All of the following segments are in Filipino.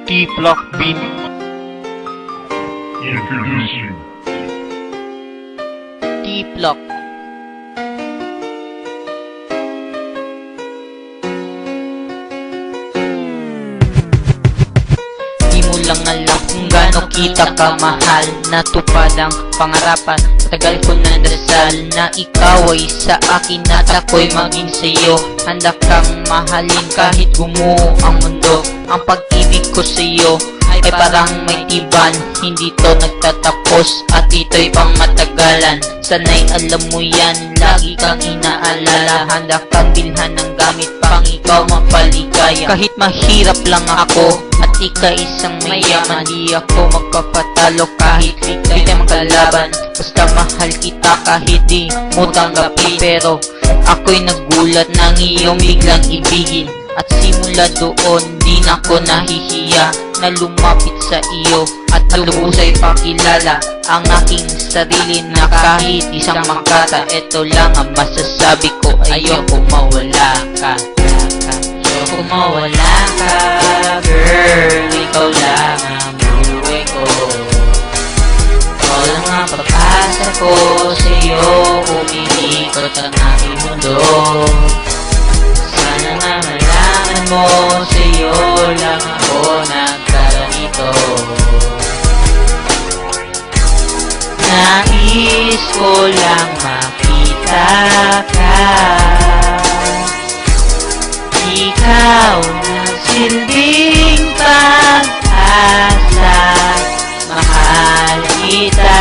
T-Block Beat. Introducing T-Block. Di mo lang alam kung gaano kita kamahal. Natupad ang pangarapan, matagal ko na dasal na ikaw ay sa akin at ako'y maging sa'yo. Handa kang mahalin kahit gumuho ang mundo. Ang pag-ibig ko sa'yo ay parang may tiban, hindi to nagtatapos at ito'y pang matagalan. Sana'y alam mo yan, lagi kang inaalala. Handa kang bilhan ng gamit pang ikaw mapaligaya. Kahit mahirap lang ako at ika isang mayaman, di ako magpapatalo kahit di tayo magkalaban. Basta mahal kita kahit di mo tanggapin. Pero ako'y nagulat nang iyong biglang ibigin. At simula doon, di na ako nahihiya na lumapit sa iyo at lubusay pakilala ang aking sarili na kahit isang makata. Ito lang ang masasabi ko, ayoko mawala ka. Ayoko mawala ka, girl. Ikaw lang ang buhay ko. Ikaw lang ang pag-asa ko. Sa'yo umiikot ang aking mundo. Sana nga malaman mo, sa'yo lang ako nagkaganito. Nais ko lang makita ka. Ikaw nagsilbing pag-asa, mahal kita.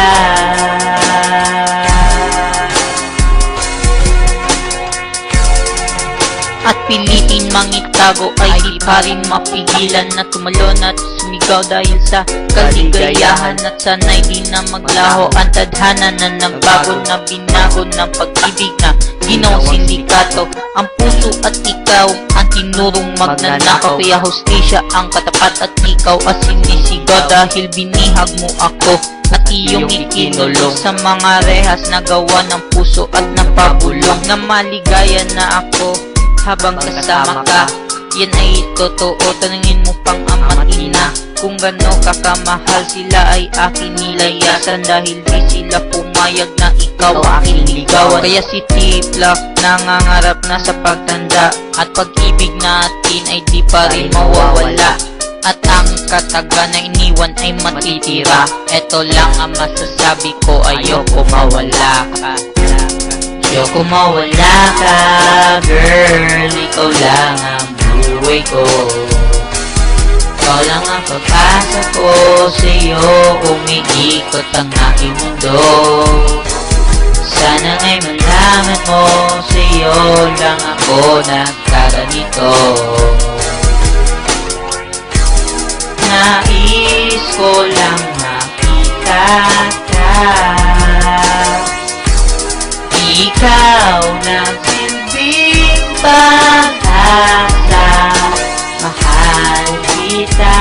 At piliin mangitago ay di pa rin mapigilan na tumalon at sumigaw dahil sa kaligayahan. At sana'y di na maglaho ang tadhana na nagbago na binago ng pag-ibig na ginawang sindikato. Ang puso at ikaw ang tinurong magnanakaw, kaya hustisya ang katapat at ikaw ang sinisigaw dahil binihag mo ako at iyong ikinulong sa mga rehas na gawa ng puso at napabulong. Na maligaya na ako habang kasama ka, yan ay totoo. Tanungin mo pang ama't ina kung gano kakamahal. Sila ay aking nilayasan dahil di sila pumayag na ikaw aking ligawan. Kaya si T-Block nangangarap na sa pagtanda at pag-ibig natin ay di pa rin mawawala. At ang kataga na iniwan ay matitira. Ito lang ang masasabi ko, ayoko mawala ka. Ayoko mawala ka, girl. Ikaw lang ang buhay ko. Ikaw lang ang pag-asa ko. Sa'yo umiikot ang aking mundo. Sana nga'y malaman mo, sa'yo lang ako nagkaganito. Nais ko lang makita ka. Ikaw nagsilbing pag-asa, mahal kita.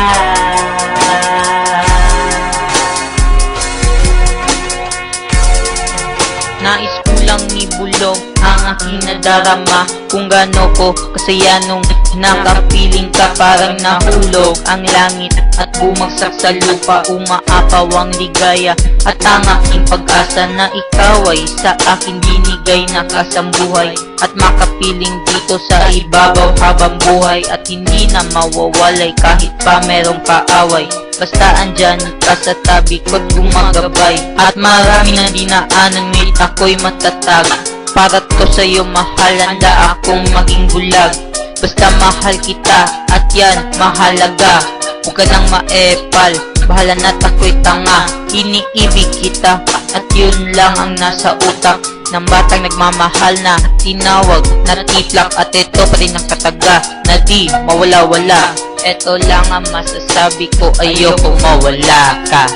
Nais ko lang ibulong ang aking nadarama, kung gaano ko kasaya nung nakapiling ka. Parang nahulog ang langit at bumagsak sa lupa, umaapaw ang ligaya at ang aking pag-asa na ikaw ay sa akin binigay na kasambuhay. At makapiling dito sa ibabaw habang buhay at hindi na mawawalay kahit pa merong paaway. Basta andyan ka sa tabi ko't gumagabay. At marami na dinaanan, ngunit ako'y matatag. Para to sa'yo mahal, handa akong maging bulag. Basta mahal kita at yan mahalaga. Huwag ka nang maepal, bahala na't ako'y tanga. Iniibig kita at yun lang ang nasa utak ng batang nagmamahal na tinawag na T-Block. At ito pa rin ang kataga na di mawala-wala. Ito lang ang masasabi ko, ayoko mawala ka.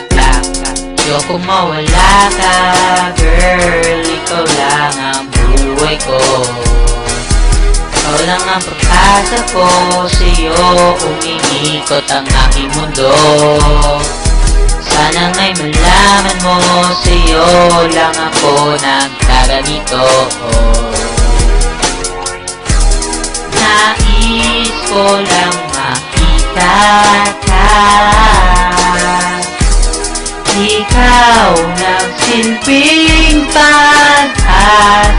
Ayoko mawala ka, girl. Ikaw lang ang buhay ko. Ikaw lang ang pag-asa ko. Sa'yo umiikot ang aking mundo. Sana nga'y malaman mo, sa'yo lang ako nagkaganito. Nais ko lang makita ka. Ikaw nagsilbing pag-asa.